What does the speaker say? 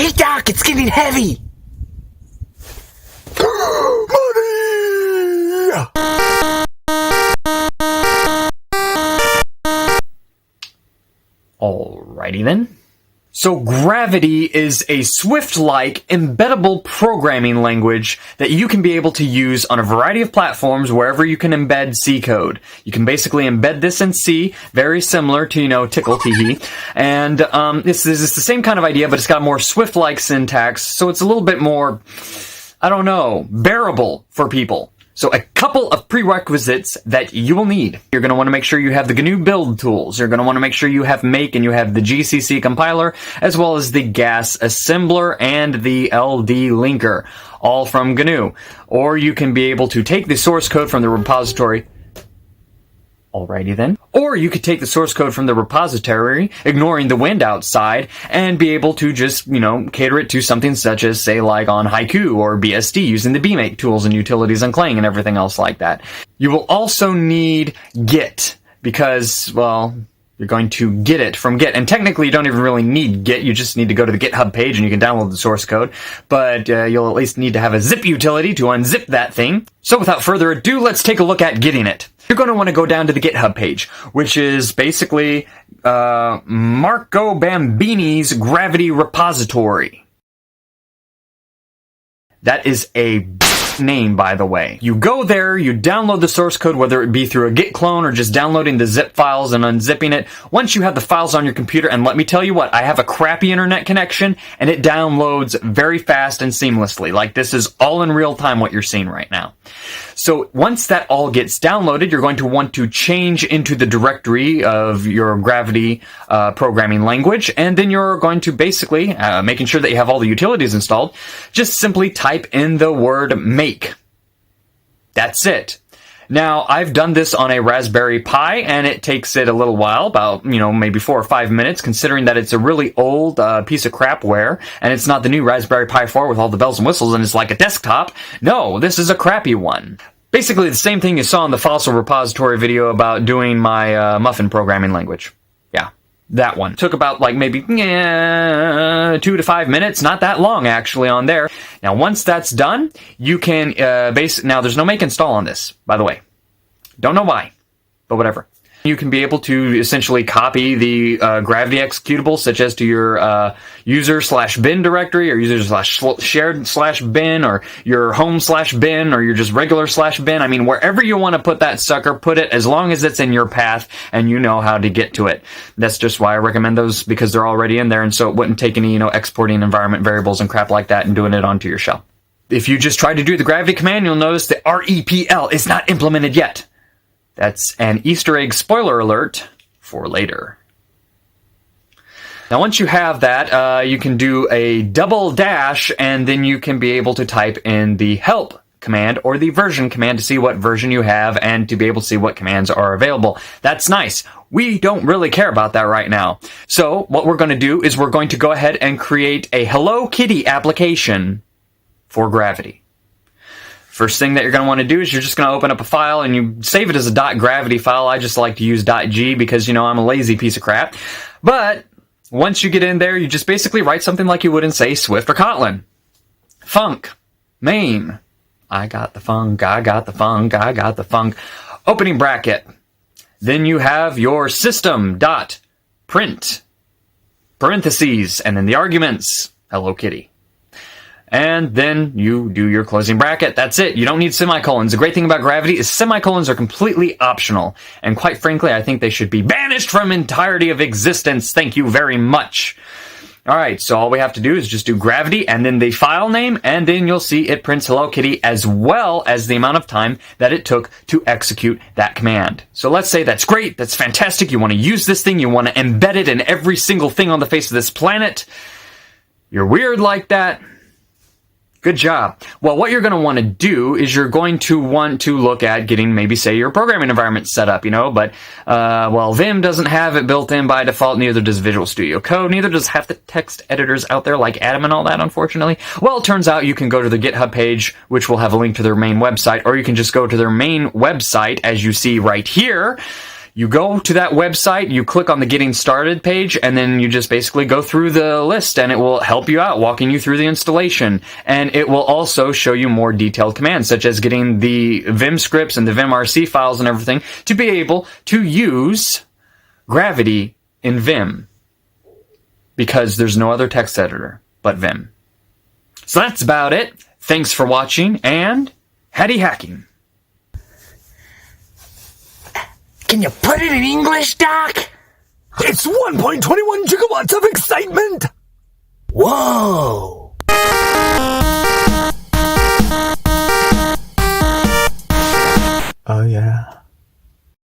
Hey Doc, it's getting heavy! Money! Alrighty then. So Gravity is a Swift-like, embeddable programming language that you can be able to use on a variety of platforms wherever you can embed C code. You can basically embed this in C, very similar to, Tickle Teehee. And this is the same kind of idea, but it's got more Swift-like syntax, so it's a little bit more, bearable for people. So a couple of prerequisites that you will need. You're going to want to make sure you have the GNU build tools. You're going to want to make sure you have make and you have the GCC compiler, as well as the GAS assembler and the LD linker, all from GNU. Or you can be able to take the source code from the repository. Alrighty then. Or you could take the source code from the repository, ignoring the wind outside, and be able to just, cater it to something such as, say, like on Haiku or BSD, using the bmake tools and utilities and Clang and everything else like that. You will also need Git, because, you're going to get it from Git. And technically, you don't even really need Git. You just need to go to the GitHub page and you can download the source code. But you'll at least need to have a zip utility to unzip that thing. So without further ado, let's take a look at getting it. You're going to want to go down to the GitHub page, which is basically Marco Bambini's Gravity repository. That is a name, by the way. You go there, you download the source code, whether it be through a Git clone or just downloading the zip files and unzipping it. Once you have the files on your computer, and let me tell you what, I have a crappy internet connection, and it downloads very fast and seamlessly. Like, this is all in real time what you're seeing right now. So once that all gets downloaded, you're going to want to change into the directory of your Gravity programming language, and then you're going to basically, making sure that you have all the utilities installed, just simply type in the word make. That's it. Now, I've done this on a Raspberry Pi, and it takes it a little while, about, maybe 4 or 5 minutes, considering that it's a really old piece of crapware, and it's not the new Raspberry Pi 4 with all the bells and whistles, and it's like a desktop. No, this is a crappy one. Basically, the same thing you saw in the Fossil repository video about doing my Muffin programming language. Yeah, that one. Took about, maybe 2 to 5 minutes, not that long, actually, on there. Now, once that's done, you can now, there's no make install on this, by the way. Don't know why, but whatever. You can be able to essentially copy the Gravity executable, such as to your user/bin directory, or user/shared/bin, or your home/bin, or your just regular/bin. I mean, wherever you want to put that sucker, put it, as long as it's in your path and you know how to get to it. That's just why I recommend those, because they're already in there, and so it wouldn't take any, exporting environment variables and crap like that and doing it onto your shell. If you just try to do the Gravity command, you'll notice the REPL is not implemented yet. That's an Easter egg spoiler alert for later. Now, once you have that, you can do a double dash, and then you can be able to type in the help command or the version command to see what version you have and to be able to see what commands are available. That's nice. We don't really care about that right now. So what we're going to do is we're going to go ahead and create a Hello Kitty application for Gravity. First thing that you're going to want to do is you're just going to open up a file and you save it as a .gravity file. I just like to use .g because, I'm a lazy piece of crap. But once you get in there, you just basically write something like you would in, say, Swift or Kotlin. Func. Main. I got the funk, I got the funk, I got the funk. Opening bracket. Then you have your system dot print. Parentheses. And then the arguments. Hello Kitty. And then you do your closing bracket. That's it. You don't need semicolons. The great thing about Gravity is semicolons are completely optional. And quite frankly, I think they should be banished from entirety of existence. Thank you very much. Alright, so all we have to do is just do Gravity and then the file name, and then you'll see it prints Hello Kitty as well as the amount of time that it took to execute that command. So let's say that's great, that's fantastic, you want to use this thing, you want to embed it in every single thing on the face of this planet. You're weird like that. Good job. Well, what you're going to want to do is you're going to want to look at getting maybe, say, your programming environment set up, but, Vim doesn't have it built in by default, neither does Visual Studio Code, neither does half the text editors out there like Atom and all that, unfortunately. Well, it turns out you can go to the GitHub page, which will have a link to their main website, or you can just go to their main website, as you see right here. You go to that website, you click on the Getting Started page, and then you just basically go through the list, and it will help you out, walking you through the installation. And it will also show you more detailed commands, such as getting the Vim scripts and the vimrc files and everything to be able to use Gravity in Vim. Because there's no other text editor but Vim. So that's about it. Thanks for watching, and Hatty hacking. Can you put it in English, Doc? It's 1.21 gigawatts of excitement! Whoa!